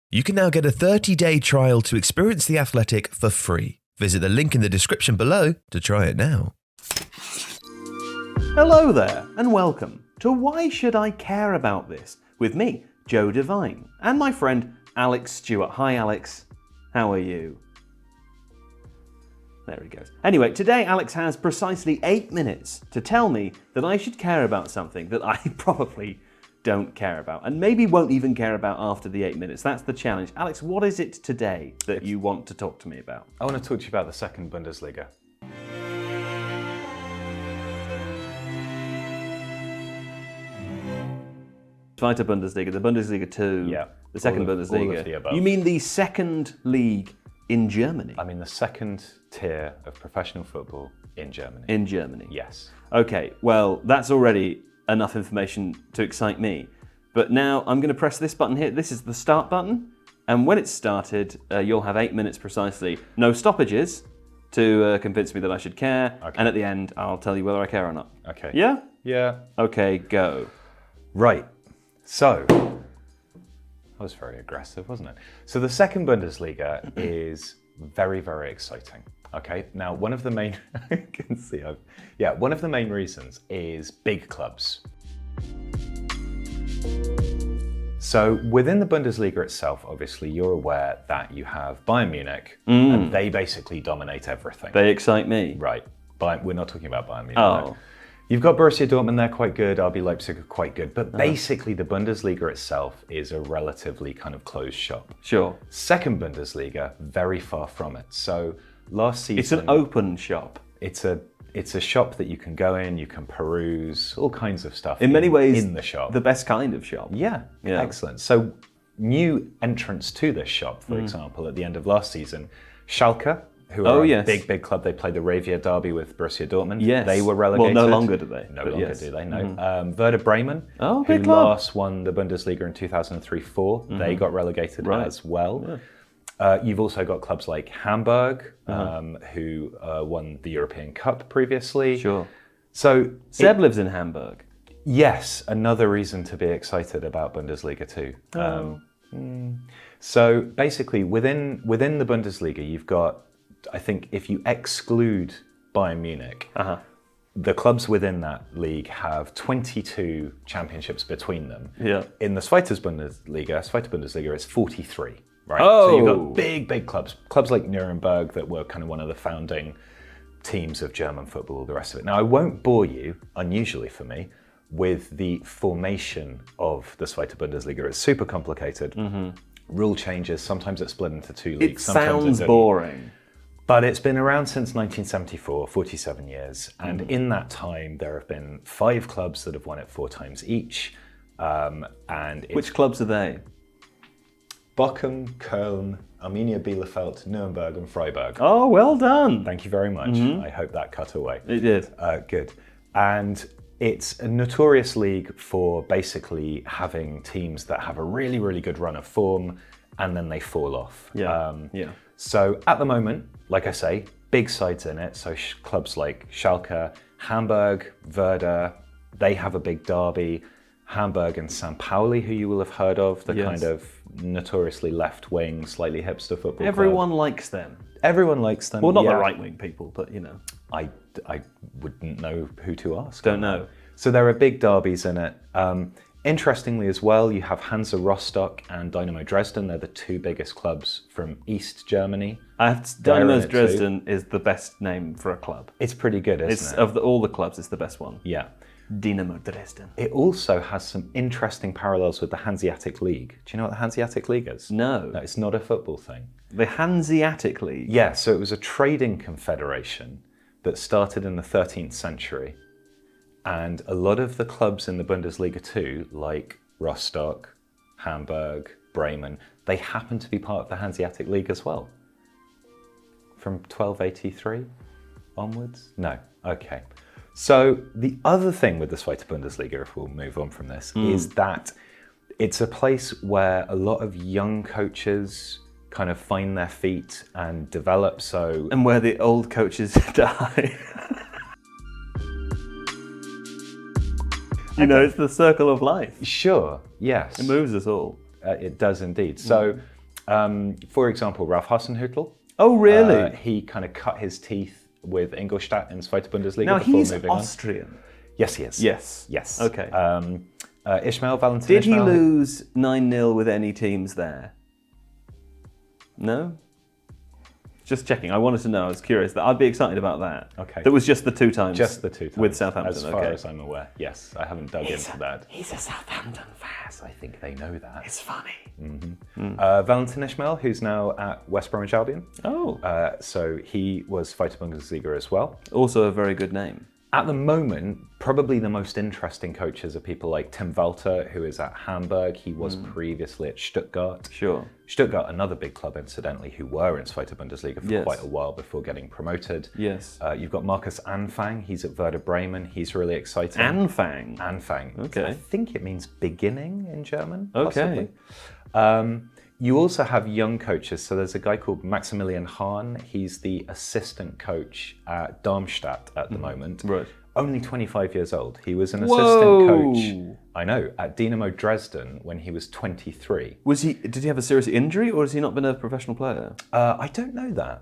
You can now get a 30-day trial to experience The Athletic for free. Visit the link in the description below to try it now. Hello there, and welcome to Why Should I Care About This? With me, Joe Devine, and my friend Alex Stewart. Hi Alex, how are you? There he goes. Anyway, today Alex has precisely 8 minutes to tell me that I should care about something that I probably don't care about, and maybe won't even care about after the 8 minutes. That's the challenge. Alex, what is it today that you want to talk to me about? I want to talk to you about the second Bundesliga. Zweite Bundesliga, the Bundesliga 2, Yeah, the second all of Bundesliga. the above. You mean the second league in Germany? I mean the second tier of professional football in Germany. In Germany. Yes. Okay, well, that's already enough information to excite me. But now I'm going to press this button here. This is the start button. And when it's started, you'll have 8 minutes precisely. No stoppages to convince me that I should care. Okay. And at the end, I'll tell you whether I care or not. Okay. Yeah? Yeah. Okay, go. Right. So, that was very aggressive, wasn't it? So the second Bundesliga is very, very exciting. Okay. Now, one of the main, one of the main reasons is big clubs. So within the Bundesliga itself, obviously, you're aware that you have Bayern Munich, and they basically dominate everything. They excite me. Right. We're not talking about Bayern Munich. Oh. No. You've got Borussia Dortmund, they're quite good. RB Leipzig are quite good. But basically, the Bundesliga itself is a relatively kind of closed shop. Sure. Second Bundesliga, very far from it. So last season... It's an open shop. It's a shop that you can go in, you can peruse, all kinds of stuff. In many ways, in the shop. the best kind of shop. Yeah, Yeah. Excellent. So new entrants to this shop, for example, at the end of last season, Schalke, who are a big club. They played the Ravia derby with Borussia Dortmund. Yes. They were relegated. Well, no longer do they. No but longer yes. do they, no. Werder Bremen, Oh, who big club. last won the Bundesliga in 2003-04, they got relegated as well. Yeah. You've also got clubs like Hamburg, who won the European Cup previously. Sure. So Seb lives in Hamburg. yes, another reason to be excited about Bundesliga 2. So basically, within the Bundesliga, you've got, I think, if you exclude Bayern Munich, the clubs within that league have 22 championships between them. Yeah. In the Zweite Bundesliga, it's 43. Right. Oh. So you've got big clubs like Nuremberg that were kind of one of the founding teams of German football, all the rest of it. Now, I won't bore you, unusually for me, with the formation of the Zweite Bundesliga. It's super complicated. Rule changes. Sometimes it's split into two leagues. It Sometimes sounds boring. But it's been around since 1974, 47 years. And in that time, there have been 5 clubs that have won it 4 times each. Which clubs are they? Bochum, Köln, Arminia Bielefeld, Nuremberg, and Freiburg. Oh, well done. Thank you very much. I hope that cut away. It did. Good. And it's a notorious league for basically having teams that have a really, really good run of form and then they fall off. Yeah. So at the moment, like I say, big sides in it. So clubs like Schalke, Hamburg, Werder, they have a big derby. Hamburg and St. Pauli, who you will have heard of, the kind of notoriously left-wing, slightly hipster football Everyone club. likes them. Everyone likes them. Well, not the right-wing people, but you know. I wouldn't know who to ask. Don't know. So there are big derbies in it. Interestingly as well, you have Hansa Rostock and Dynamo Dresden. They're the 2 biggest clubs from East Germany. Dynamo Dresden is the best name for a club. It's pretty good, isn't it? Of all the clubs, it's the best one. Yeah. Dynamo Dresden. It also has some interesting parallels with the Hanseatic League. Do you know what the Hanseatic League is? No. No, it's not a football thing. The Hanseatic League? Yeah, so it was a trading confederation that started in the 13th century. And a lot of the clubs in the Bundesliga too, like Rostock, Hamburg, Bremen, they happen to be part of the Hanseatic League as well. From 1283 onwards? No, okay. So the other thing with the Zweite Bundesliga, if we'll move on from this, is that it's a place where a lot of young coaches kind of find their feet and develop. And where the old coaches die. You know, it's the circle of life. Sure, yes. It moves us all. It does indeed. So For example, Ralf Hasenhüttl. Oh, really? He kind of cut his teeth with Ingolstadt in Zweite Bundesliga Now, before he's moving on. Austrian. Yes, he is. Yes. Okay. Valentin Did he Ismail, lose 9-0 with any teams there? No? Just checking. I wanted to know. I was curious. I'd be excited about that. Okay. That was just the 2 times. Just the 2 times. With Southampton. As far as I'm aware. Yes, I haven't dug into that. He's a Southampton fan. Yes, I think they know that. It's funny. Valentin Ismail, who's now at West Bromwich Albion. Oh. So he was Zweite Bundesliga as well. Also a very good name. At the moment, probably the most interesting coaches are people like Tim Walter, who is at Hamburg. He was previously at Stuttgart. Sure. Stuttgart, another big club, incidentally, who were in Zweite Bundesliga for quite a while before getting promoted. Yes. You've got Markus Anfang. He's at Werder Bremen. He's really exciting. Anfang? Anfang. Okay. I think it means beginning in German, Okay. possibly. You also have young coaches. So there's a guy called Maximilian Hahn. He's the assistant coach at Darmstadt at the moment. Right. Only 25 years old. He was an Whoa. assistant coach, I know, at Dynamo Dresden when he was 23. Did he have a serious injury, or has he not been a professional player? I don't know that.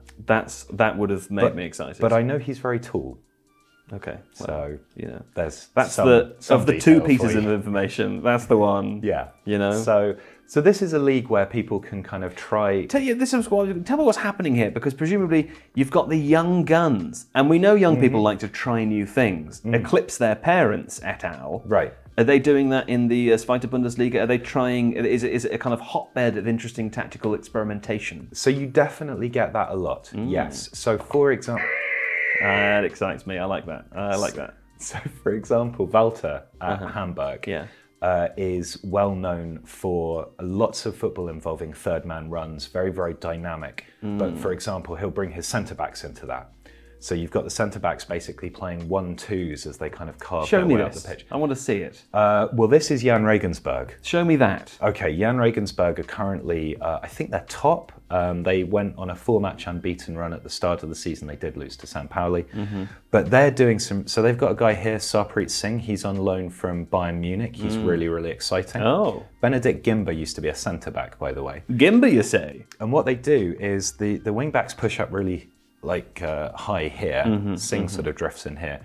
That would have made me excited. But I know he's very tall. Okay. So, that's some of the 2 detail pieces for of you. information. That's the one. Yeah. You know. So this is a league where people can kind of try. Tell me what's happening here, because presumably you've got the young guns, and we know young people like to try new things, eclipse their parents et al. Right. Are they doing that in the Zweite Bundesliga? Are they trying? Is it a kind of hotbed of interesting tactical experimentation? So you definitely get that a lot. Yes. So for example. That excites me. I like that. So for example, Walter at Hamburg. Yeah. Is well known for lots of football involving third man runs, very, very dynamic. But for example, he'll bring his centre backs into that. So you've got the centre backs basically playing 1-2s as they kind of carve their way up the pitch. I want to see it. Well, this is Jan Regensburg. Show me that. Okay, Jan Regensburg are currently, I think they're top. They went on a 4-match unbeaten run at the start of the season. They did lose to St. Pauli. But they're doing so they've got a guy here, Sarpreet Singh. He's on loan from Bayern Munich. He's really, really exciting. Oh. Benedikt Gimber used to be a centre-back, by the way. Gimber, you say? And what they do is the wing-backs push up really high here. Singh sort of drifts in here.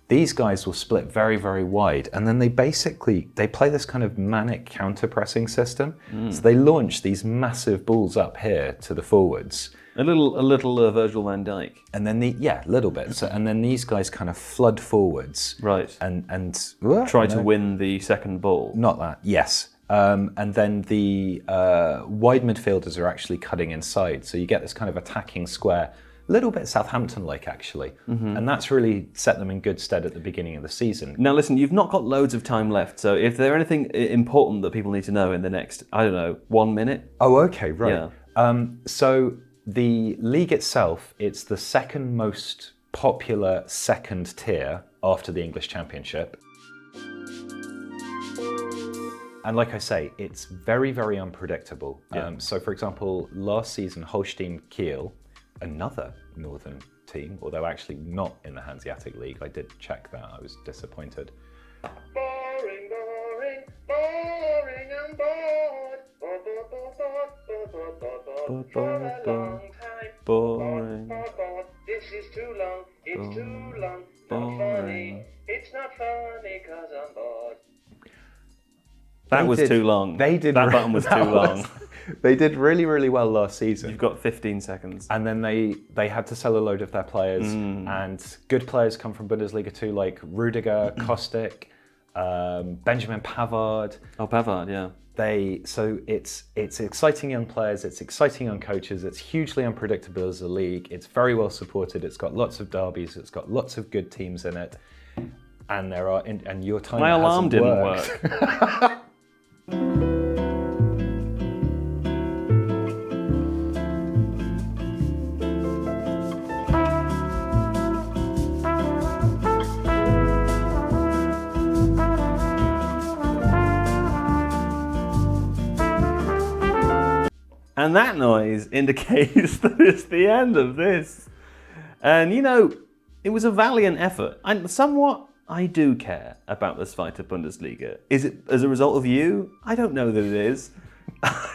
These guys will split very, very wide, and then they play this kind of manic counter-pressing system. So they launch these massive balls up here to the forwards. A little Virgil van Dijk. And then a little bit. So, and then these guys kind of flood forwards. Right. And try to win the second ball. Not that. Yes. And then the wide midfielders are actually cutting inside. So you get this kind of attacking square. A little bit Southampton-like, actually. And that's really set them in good stead at the beginning of the season. Now, listen, you've not got loads of time left, so if there's anything important that people need to know in the next, 1 minute. Oh, okay, right. Yeah. So the league itself, it's the second most popular second tier after the English Championship. And like I say, it's very, very unpredictable. So, for example, last season, Holstein Kiel, another northern team, although actually not in the Hanseatic League. I did check that. I was disappointed. Boring, boring, boring and bored. For a long time. Boring. Bored. This is too long. It's too long. Not funny. It's not funny 'cause I'm bored. That was too long. That button was too long. They did really, really well last season. You've got 15 seconds. And then they had to sell a load of their players. And good players come from Bundesliga too, like Rudiger, Kostic, Benjamin Pavard. Oh, Pavard, yeah. So it's exciting young players, it's exciting young coaches, it's hugely unpredictable as a league, it's very well supported, it's got lots of derbies, it's got lots of good teams in it. And and your time My alarm hasn't didn't worked. work. And that noise indicates that it's the end of this. And it was a valiant effort. And somewhat, I do care about the Zweite Bundesliga. Is it as a result of you? I don't know that it is.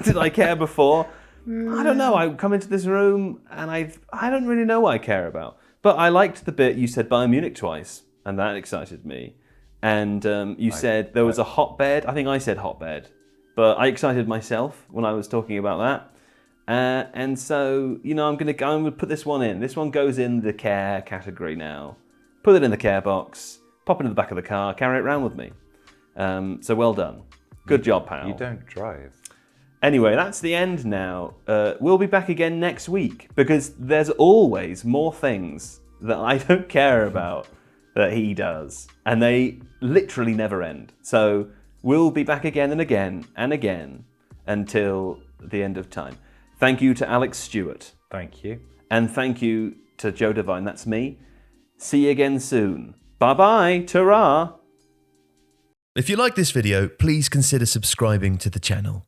Did I care before? I don't know. I come into this room and I don't really know what I care about. But I liked the bit you said Bayern Munich twice, and that excited me. And you said there was a hotbed. I think I said hotbed, but I excited myself when I was talking about that. And so, I'm gonna put this one in. This one goes in the care category now. Put it in the care box. Pop it in the back of the car. Carry it around with me. So well done. Good job, pal. You don't drive. Anyway, that's the end now. We'll be back again next week because there's always more things that I don't care about that he does. And they literally never end. So we'll be back again and again and again until the end of time. Thank you to Alex Stewart. Thank you. And thank you to Joe Devine. That's me. See you again soon. Bye-bye. Ta-ra. If you like this video, please consider subscribing to the channel.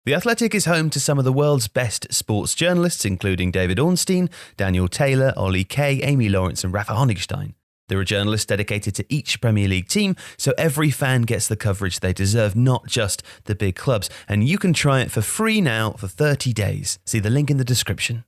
The Athletic is home to some of the world's best sports journalists, including David Ornstein, Daniel Taylor, Ollie Kay, Amy Lawrence and Rafa Honigstein. There are journalists dedicated to each Premier League team, so every fan gets the coverage they deserve, not just the big clubs. And you can try it for free now for 30 days. See the link in the description.